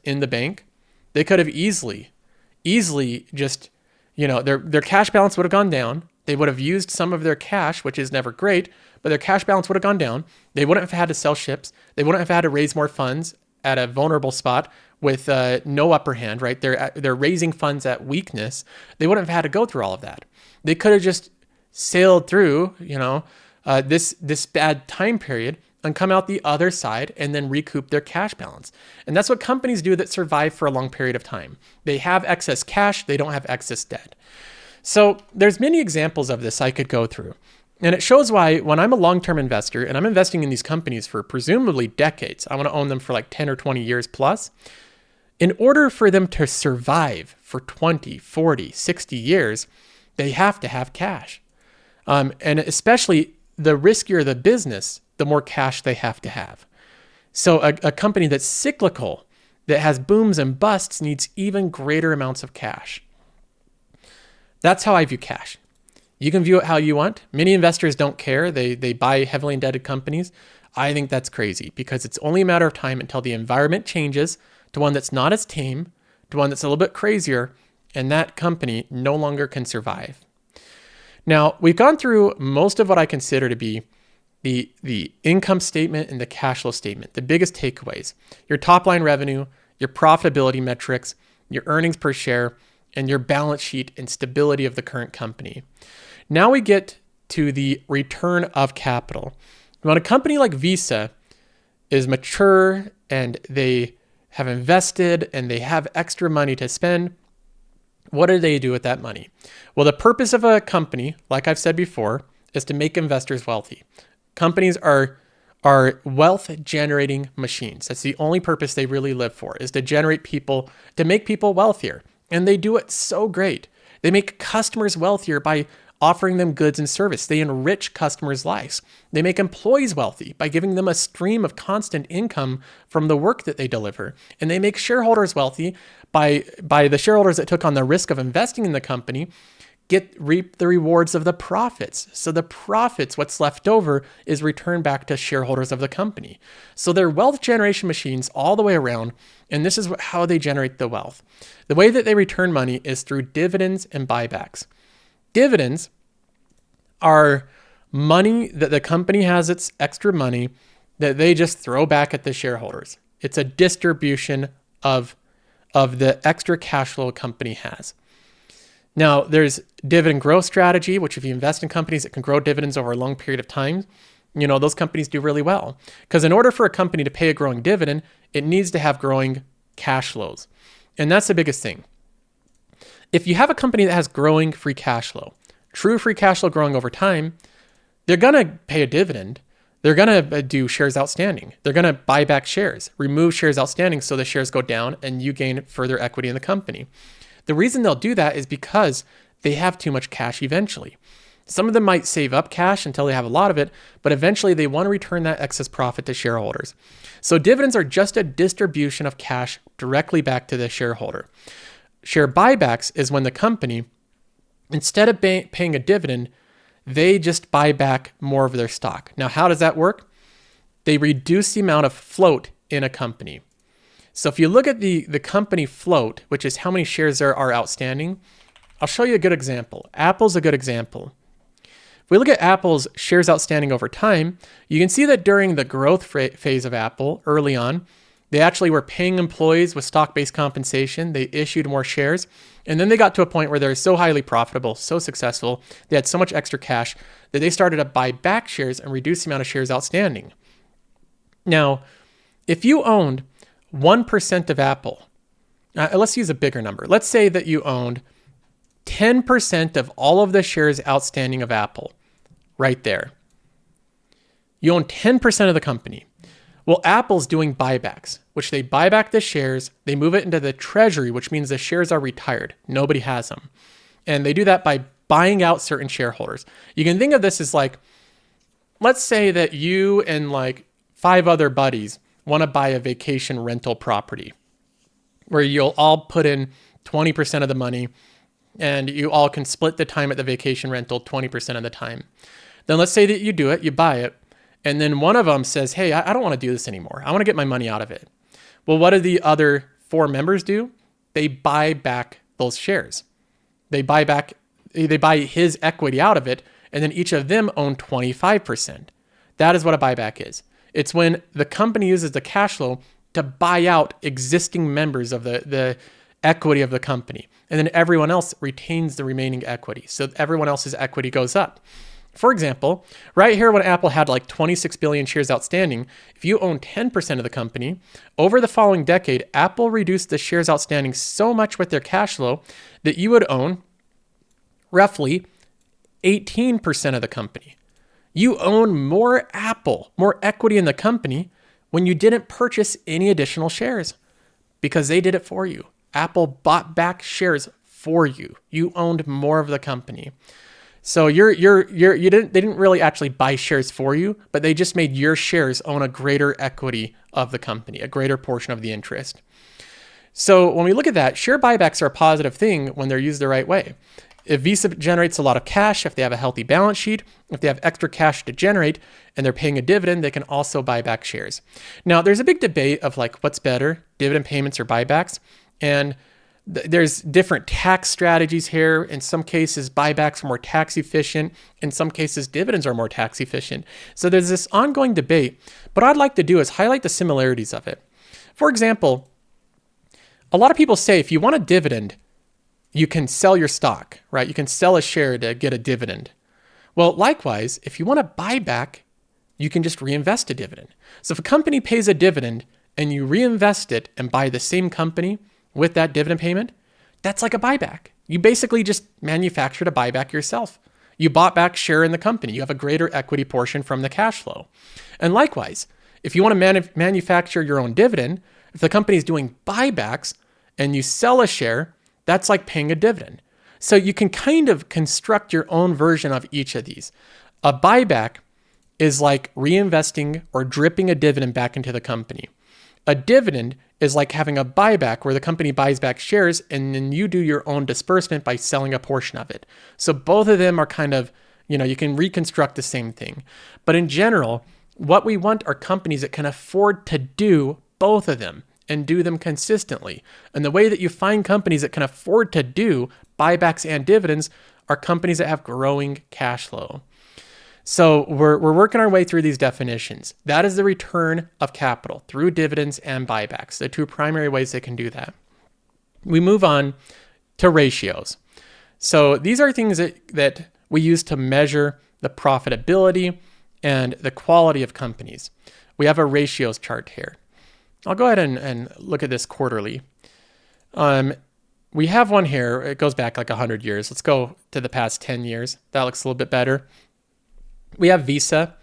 in the bank, they could have easily just, their cash balance would have gone down. They would have used some of their cash, which is never great, but their cash balance would have gone down. They wouldn't have had to sell ships. They wouldn't have had to raise more funds at a vulnerable spot with no upper hand, right? They're raising funds at weakness. They wouldn't have had to go through all of that. They could have just sailed through, this bad time period and come out the other side and then recoup their cash balance. And that's what companies do that survive for a long period of time. They have excess cash. They don't have excess debt. So there's many examples of this I could go through. And it shows why when I'm a long-term investor and I'm investing in these companies for presumably decades, I want to own them for 10 or 20 years plus. In order for them to survive for 20, 40, 60 years, they have to have cash. And especially the riskier the business, the more cash they have to have. So a company that's cyclical, that has booms and busts, needs even greater amounts of cash. That's how I view cash. You can view it how you want. Many investors don't care. They buy heavily indebted companies. I think that's crazy because it's only a matter of time until the environment changes to one that's not as tame, to one that's a little bit crazier, and that company no longer can survive. Now, we've gone through most of what I consider to be the income statement and the cash flow statement, the biggest takeaways, your top line revenue, your profitability metrics, your earnings per share, and your balance sheet and stability of the current company. Now we get to the return of capital. When a company like Visa is mature and they have invested and they have extra money to spend, what do they do with that money? Well, the purpose of a company, like I've said before, is to make investors wealthy. Companies are wealth generating machines. That's the only purpose they really live for, is to make people wealthier. And they do it so great. They make customers wealthier by offering them goods and service. They enrich customers' lives. They make employees wealthy by giving them a stream of constant income from the work that they deliver. And they make shareholders wealthy by the shareholders that took on the risk of investing in the company reap the rewards of the profits. So the profits, what's left over, is returned back to shareholders of the company. So they're wealth generation machines all the way around, and this is how they generate the wealth. The way that they return money is through dividends and buybacks. Dividends are money that the company has, its extra money that they just throw back at the shareholders. It's a distribution of the extra cash flow a company has. Now, there's dividend growth strategy, which if you invest in companies that can grow dividends over a long period of time, those companies do really well. Because in order for a company to pay a growing dividend, it needs to have growing cash flows. And that's the biggest thing. If you have a company that has growing free cash flow, true free cash flow growing over time, they're going to pay a dividend. They're going to do shares outstanding. They're going to buy back shares, remove shares outstanding so the shares go down and you gain further equity in the company. The reason they'll do that is because they have too much cash eventually. Some of them might save up cash until they have a lot of it, but eventually they want to return that excess profit to shareholders. So dividends are just a distribution of cash directly back to the shareholder. Share buybacks is when the company, instead of paying a dividend, they just buy back more of their stock. Now, how does that work? They reduce the amount of float in a company. So if you look at the company float, which is how many shares there are outstanding, I'll show you a good example. Apple's a good example. If we look at Apple's shares outstanding over time, you can see that during the growth phase of Apple early on, they actually were paying employees with stock-based compensation. They issued more shares. And then they got to a point where they're so highly profitable, so successful, they had so much extra cash that they started to buy back shares and reduce the amount of shares outstanding. Now, if you owned 1% of Apple, let's use a bigger number. Let's say that you owned 10% of all of the shares outstanding of Apple, right there. You own 10% of the company. Well, Apple's doing buybacks, which they buy back the shares, they move it into the treasury, which means the shares are retired. Nobody has them. And they do that by buying out certain shareholders. You can think of this as like, let's say that you and like 5 other buddies want to buy a vacation rental property where you'll all put in 20% of the money and you all can split the time at the vacation rental 20% of the time. Then let's say that you do it, you buy it, and then one of them says, hey, I don't want to do this anymore. I want to get my money out of it. Well, what do the other 4 members do? They buy back those shares. They buy his equity out of it, and then each of them own 25%. That is what a buyback is. It's when the company uses the cash flow to buy out existing members of the equity of the company. And then everyone else retains the remaining equity. So everyone else's equity goes up. For example, right here when Apple had like 26 billion shares outstanding, if you own 10% of the company, over the following decade, Apple reduced the shares outstanding so much with their cash flow that you would own roughly 18% of the company. You own more Apple, more equity in the company when you didn't purchase any additional shares because they did it for you. Apple bought back shares for you. You owned more of the company. So they didn't really actually buy shares for you, but they just made your shares own a greater equity of the company, a greater portion of the interest. So when we look at that, share buybacks are a positive thing when they're used the right way. If Visa generates a lot of cash, if they have a healthy balance sheet, if they have extra cash to generate and they're paying a dividend, they can also buy back shares. Now, there's a big debate of like what's better, dividend payments or buybacks. And there's different tax strategies here. In some cases, buybacks are more tax efficient. In some cases, dividends are more tax efficient. So there's this ongoing debate. What I'd like to do is highlight the similarities of it. For example, a lot of people say if you want a dividend, you can sell your stock, right? You can sell a share to get a dividend. Well, likewise, if you want a buyback, you can just reinvest a dividend. So if a company pays a dividend and you reinvest it and buy the same company with that dividend payment, that's like a buyback. You basically just manufactured a buyback yourself. You bought back share in the company. You have a greater equity portion from the cash flow. And likewise, if you want to manufacture your own dividend, if the company is doing buybacks and you sell a share, that's like paying a dividend. So you can kind of construct your own version of each of these. A buyback is like reinvesting or dripping a dividend back into the company. A dividend is like having a buyback where the company buys back shares and then you do your own disbursement by selling a portion of it. So both of them are kind of, you can reconstruct the same thing. But in general, what we want are companies that can afford to do both of them and do them consistently. And the way that you find companies that can afford to do buybacks and dividends are companies that have growing cash flow. So we're working our way through these definitions. That is the return of capital through dividends and buybacks, the 2 primary ways they can do that. We move on to ratios. So these are things that we use to measure the profitability and the quality of companies. We have a ratios chart here. I'll go ahead and look at this quarterly. we have one here. It goes back like 100 years. Let's go to the past 10 years. That looks a little bit better. We have Visa,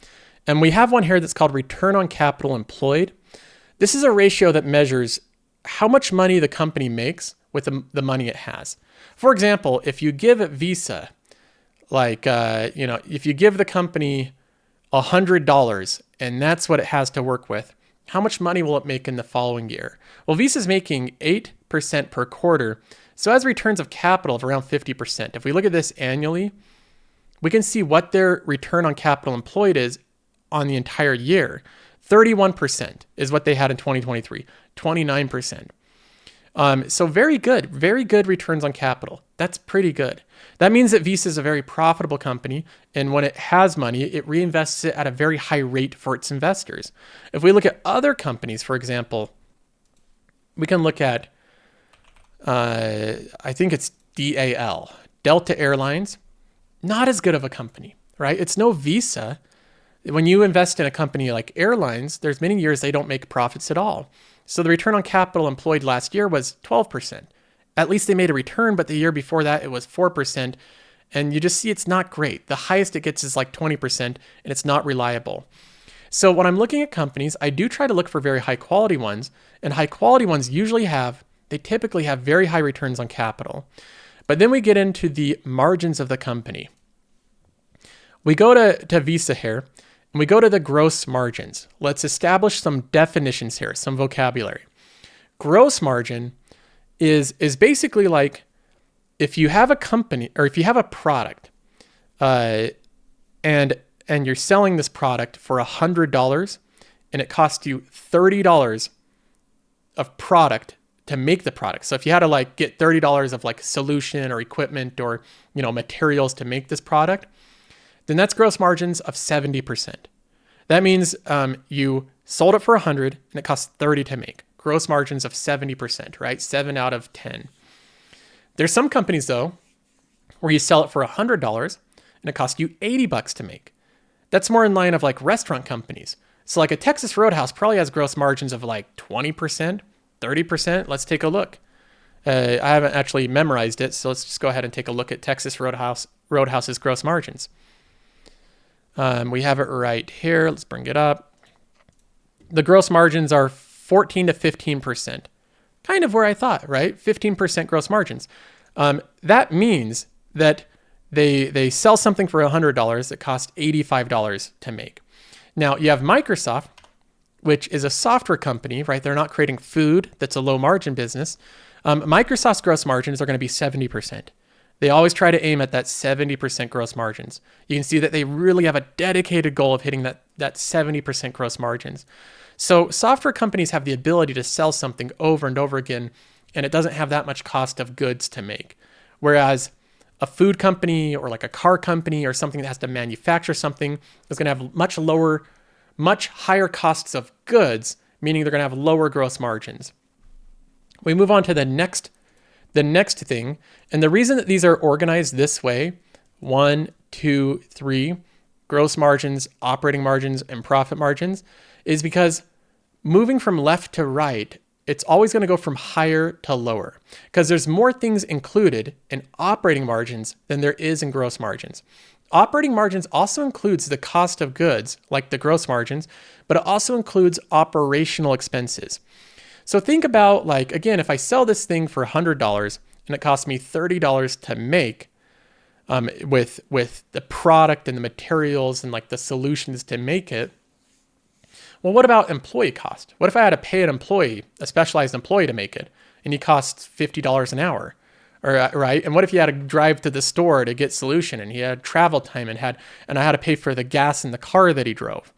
and we have one here that's called return on capital employed. This is a ratio that measures how much money the company makes with the money it has. For example, if you give Visa, if you give the company $100 and that's what it has to work with, how much money will it make in the following year? Well, Visa's making 8% per quarter, so it has returns of capital of around 50%. If we look at this annually, we can see what their return on capital employed is on the entire year. 31% is what they had in 2023, 29%. So very good returns on capital. That's pretty good. That means that Visa is a very profitable company, and when it has money, it reinvests it at a very high rate for its investors. If we look at other companies, for example, we can look at, I think it's DAL, Delta Airlines. Not as good of a company, right? It's no Visa. When you invest in a company like airlines, there's many years they don't make profits at all. So the return on capital employed last year was 12%. At least they made a return, but the year before that it was 4%. And you just see it's not great. The highest it gets is like 20%, and it's not reliable. So when I'm looking at companies, I do try to look for very high quality ones, and high quality ones they typically have very high returns on capital. But then we get into the margins of the company. We go to Visa here, and we go to the gross margins. Let's establish some definitions here, some vocabulary. Gross margin is basically like if you have a company or if you have a product and you're selling this product for $100 and it costs you $30 of product to make the product. So if you had to get $30 of solution or equipment or materials to make this product, then that's gross margins of 70%. That means you sold it for 100 and it costs 30 to make. Gross margins of 70%, right? 7 out of 10. There's some companies though where you sell it for $100 and it costs you $80 to make. That's more in line of restaurant companies. So a Texas Roadhouse probably has gross margins of 20%, 30%. Let's take a look. I haven't actually memorized it, so let's just go ahead and take a look at Texas Roadhouse's gross margins. We have it right here. Let's bring it up. The gross margins are 14 to 15%. Kind of where I thought, right? 15% gross margins. That means that they sell something for $100 that costs $85 to make. Now you have Microsoft, which is a software company, right? They're not creating food. That's a low margin business. Microsoft's gross margins are going to be 70%. They always try to aim at that 70% gross margins. You can see that they really have a dedicated goal of hitting that 70% gross margins. So software companies have the ability to sell something over and over again, and it doesn't have that much cost of goods to make. Whereas a food company or a car company or something that has to manufacture something is going to have much higher costs of goods, meaning they're going to have lower gross margins. We move on to the next thing. And the reason that these are organized this way, 1, 2, 3, gross margins, operating margins, and profit margins, is because moving from left to right, it's always going to go from higher to lower because there's more things included in operating margins than there is in gross margins. Operating margins also includes the cost of goods, like the gross margins, but it also includes operational expenses. So think about again, if I sell this thing for $100 and it costs me $30 to make with the product and the materials and the solutions to make it, well, what about employee cost? What if I had to pay a specialized employee to make it and he costs $50 an hour? Right? And what if you had to drive to the store to get solution and he had travel time and I had to pay for the gas in the car that he drove?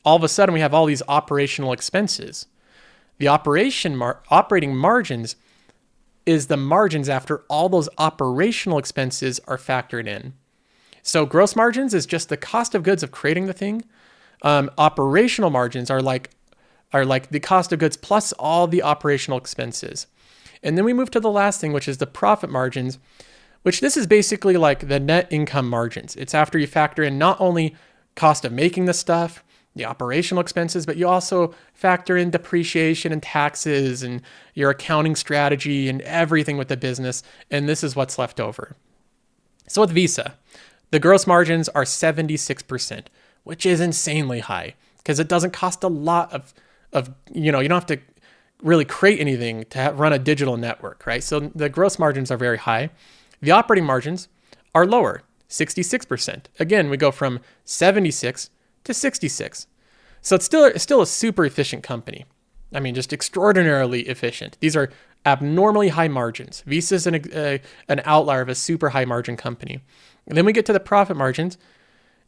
All of a sudden we have all these operational expenses. The operating margins is the margins after all those operational expenses are factored in. So gross margins is just the cost of goods of creating the thing. Operational margins are like the cost of goods plus all the operational expenses. And then we move to the last thing, which is the profit margins, which this is basically the net income margins. It's after you factor in not only cost of making the stuff, the operational expenses, but you also factor in depreciation and taxes and your accounting strategy and everything with the business. And this is what's left over. So with Visa, the gross margins are 76%, which is insanely high because it doesn't cost a lot of you don't have to really create anything to run a digital network, right? So the gross margins are very high. The operating margins are lower, 66%. Again, we go from 76 to 66. So it's still a super efficient company. I mean, just extraordinarily efficient. These are abnormally high margins. Visa is an outlier of a super high margin company. And then we get to the profit margins,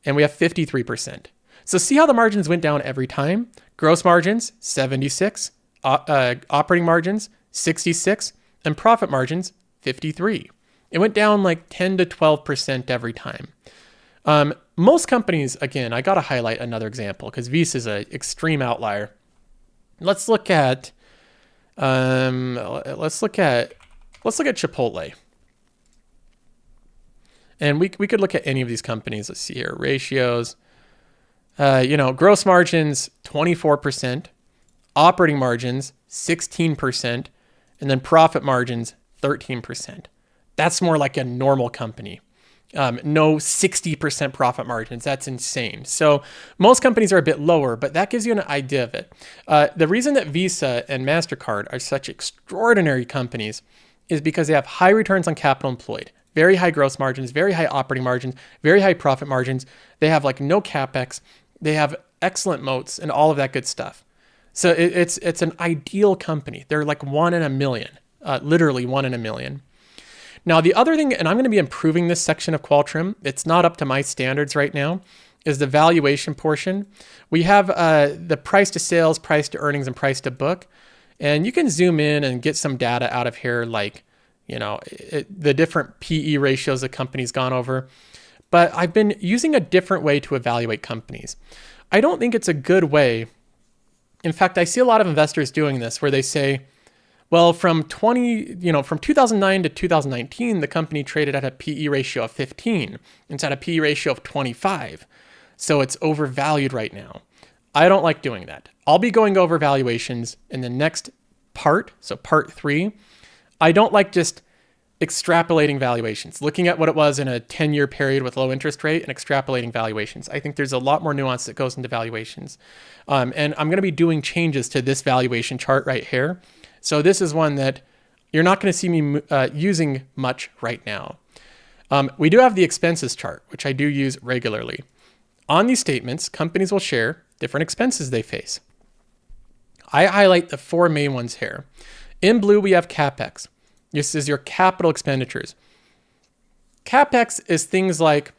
and we have 53%. So see how the margins went down every time? Gross margins, 76. Operating margins, 66. And profit margins, 53. It went down like 10 to 12% every time. Most companies, again, I got to highlight another example because Visa is an extreme outlier. Let's look at Chipotle. And we could look at any of these companies. Let's see here. Ratios. Gross margins, 24%. Operating margins, 16%. And then profit margins, 13%. That's more like a normal company. No 60% profit margins. That's insane. So most companies are a bit lower, but that gives you an idea of it. The reason that Visa and MasterCard are such extraordinary companies is because they have high returns on capital employed, very high gross margins, very high operating margins, very high profit margins. They have like no CapEx. They have excellent moats and all of that good stuff. So it's an ideal company. They're like 1 in a million, literally 1 in a million. Now, the other thing, and I'm going to be improving this section of Qualtrim, it's not up to my standards right now, is the valuation portion. We have the price to sales, price to earnings, and price to book. And you can zoom in and get some data out of here, like, the different PE ratios a company's gone over. But I've been using a different way to evaluate companies. I don't think it's a good way. In fact, I see a lot of investors doing this where they say, well, from 2009 to 2019, the company traded at a PE ratio of 15. It's at a PE ratio of 25. So it's overvalued right now. I don't like doing that. I'll be going over valuations in the next part, so part 3. I don't like just extrapolating valuations, looking at what it was in a 10-year period with low interest rate and extrapolating valuations. I think there's a lot more nuance that goes into valuations. And I'm going to be doing changes to this valuation chart right here. So this is one that you're not going to see me using much right now. We do have the expenses chart, which I do use regularly. On these statements, companies will share different expenses they face. I highlight the 4 main ones here. In blue, we have CapEx. This is your capital expenditures. CapEx is things like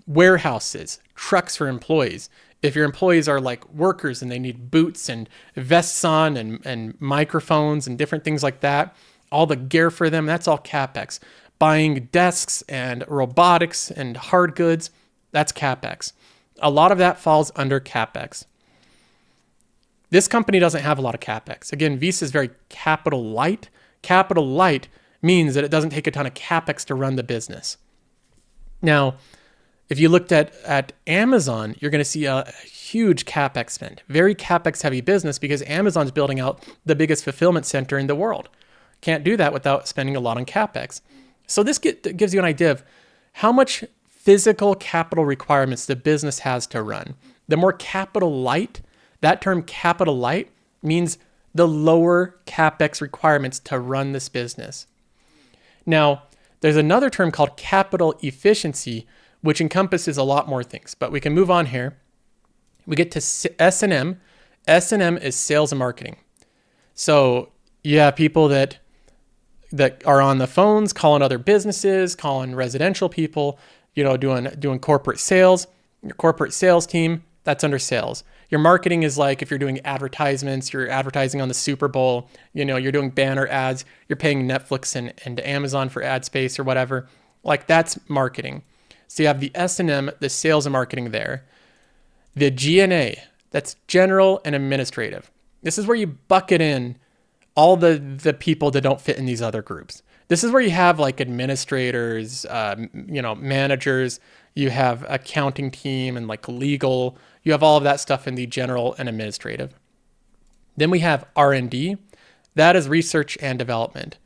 warehouses, trucks for employees. If your employees are like workers and they need boots and vests on and microphones and different things like that, all the gear for them, that's all CapEx. Buying desks and robotics and hard goods, that's CapEx. A lot of that falls under CapEx. This company doesn't have a lot of CapEx. Again, Visa is very capital light. Capital light means that it doesn't take a ton of CapEx to run the business. Now, if you looked at Amazon, you're going to see a huge CapEx spend. Very CapEx heavy business because Amazon's building out the biggest fulfillment center in the world. Can't do that without spending a lot on CapEx. So this gives you an idea of how much physical capital requirements the business has to run. The more capital light, that term capital light means the lower CapEx requirements to run this business. Now, there's another term called capital efficiency, which encompasses a lot more things, but we can move on here. We get to S&M. S&M is sales and marketing. So you have people that are on the phones, calling other businesses, calling residential people, doing corporate sales. Your corporate sales team, that's under sales. Your marketing is like if you're doing advertisements, you're advertising on the Super Bowl, you're doing banner ads, you're paying Netflix and Amazon for ad space or whatever. Like that's marketing. So you have the S&M, the sales and marketing there. The G&A, that's general and administrative. This is where you bucket in all the people that don't fit in these other groups. This is where you have like administrators, managers, you have accounting team and like legal, You have all of that stuff in the general and administrative. Then we have R&D. That is research and development.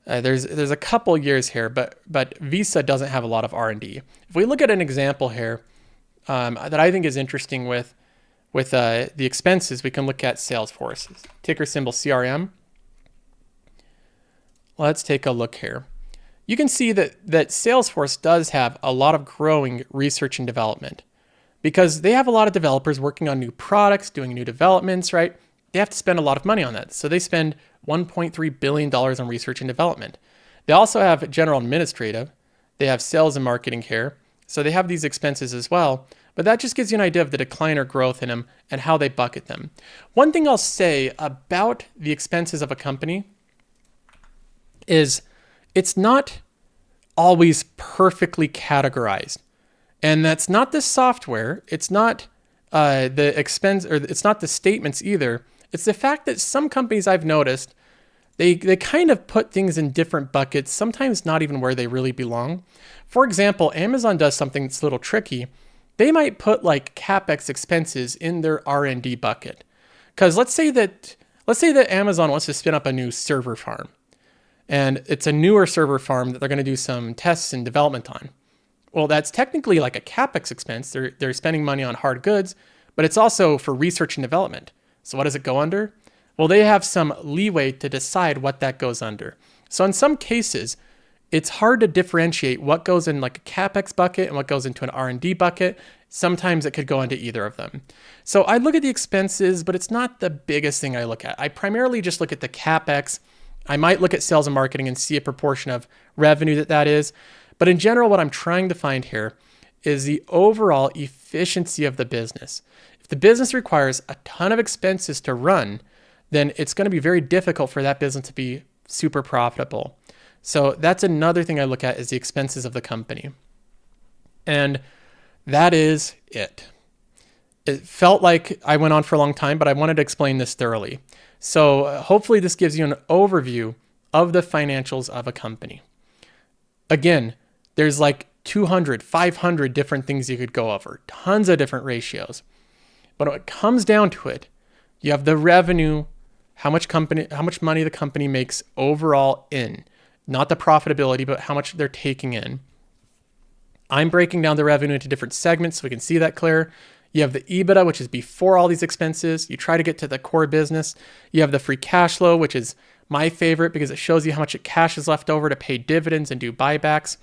There's a couple years here, but Visa doesn't have a lot of R&D. If we look at an example here that I think is interesting with the expenses, we can look at Salesforce, ticker symbol CRM. Let's take a look here. You can see that Salesforce does have a lot of growing research and development because they have a lot of developers working on new products, doing new developments, right? They have to spend a lot of money on that. So they spend $1.3 billion on research and development. They also have general administrative. They have sales and marketing here. So they have these expenses as well. But that just gives you an idea of the decline or growth in them and how they bucket them. One thing I'll say about the expenses of a company is it's not always perfectly categorized. And that's not the software. It's not the expense, or it's not the statements either. It's the fact that some companies I've noticed, they kind of put things in different buckets, sometimes not even where they really belong. For example, Amazon does something that's a little tricky. They might put like CapEx expenses in their R&D bucket. Because let's say that Amazon wants to spin up a new server farm. And it's a newer server farm that they're going to do some tests and development on. Well, that's technically like a CapEx expense. They're spending money on hard goods, but it's also for research and development. So what does it go under? Well, they have some leeway to decide what that goes under. So in some cases, it's hard to differentiate what goes in like a CapEx bucket and what goes into an R&D bucket. Sometimes it could go into either of them. So I look at the expenses, but it's not the biggest thing I look at. I primarily just look at the CapEx. I might look at sales and marketing and see a proportion of revenue that is. But in general, what I'm trying to find here is the overall efficiency of the business. If the business requires a ton of expenses to run, then it's going to be very difficult for that business to be super profitable. So that's another thing I look at is the expenses of the company. And that is it. It felt like I went on for a long time, but I wanted to explain this thoroughly. So hopefully this gives you an overview of the financials of a company. Again, there's like 200, 500 different things you could go over, tons of different ratios. But when it comes down to it, you have the revenue, how much money the company makes overall in, not the profitability, but how much they're taking in. I'm breaking down the revenue into different segments so we can see that clear. You have the EBITDA, which is before all these expenses. You try to get to the core business. You have the free cash flow, which is my favorite because it shows you how much cash is left over to pay dividends and do buybacks.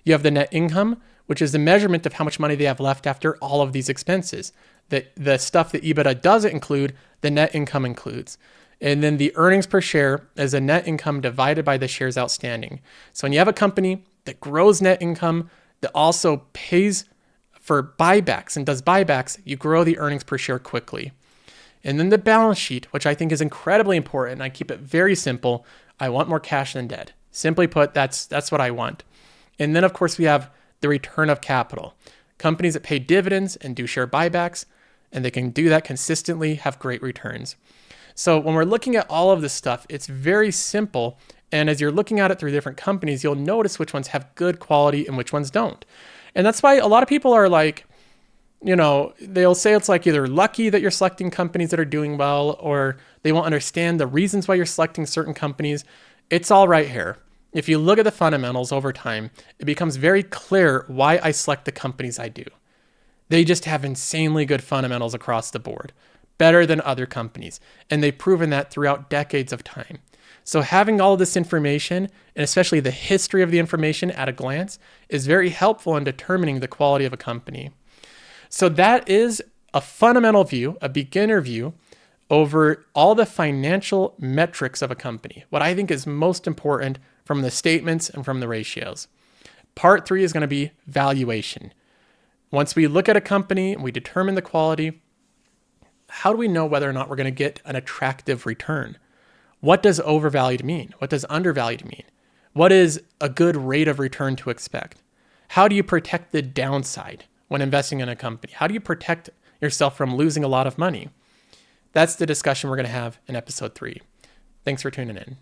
You have the net income, which is the measurement of how much money they have left after all of these expenses. The stuff that EBITDA doesn't include, the net income includes. And then the earnings per share is the net income divided by the shares outstanding. So when you have a company that grows net income, that also pays for buybacks and does buybacks, you grow the earnings per share quickly. And then the balance sheet, which I think is incredibly important. I keep it very simple. I want more cash than debt. Simply put, that's what I want. And then of course we have the return of capital. Companies that pay dividends and do share buybacks, and they can do that consistently, have great returns. So when we're looking at all of this stuff, it's very simple. And as you're looking at it through different companies, you'll notice which ones have good quality and which ones don't. And that's why a lot of people are like, they'll say it's like either lucky that you're selecting companies that are doing well, or they won't understand the reasons why you're selecting certain companies. It's all right here. If you look at the fundamentals over time, it becomes very clear why I select the companies I do. They just have insanely good fundamentals across the board, better than other companies. And they've proven that throughout decades of time. So having all of this information, and especially the history of the information at a glance, is very helpful in determining the quality of a company. So that is a fundamental view, a beginner view, over all the financial metrics of a company. What I think is most important from the statements and from the ratios. Part 3 is going to be valuation. Once we look at a company and we determine the quality, how do we know whether or not we're going to get an attractive return? What does overvalued mean? What does undervalued mean? What is a good rate of return to expect? How do you protect the downside when investing in a company? How do you protect yourself from losing a lot of money? That's the discussion we're going to have in episode 3. Thanks for tuning in.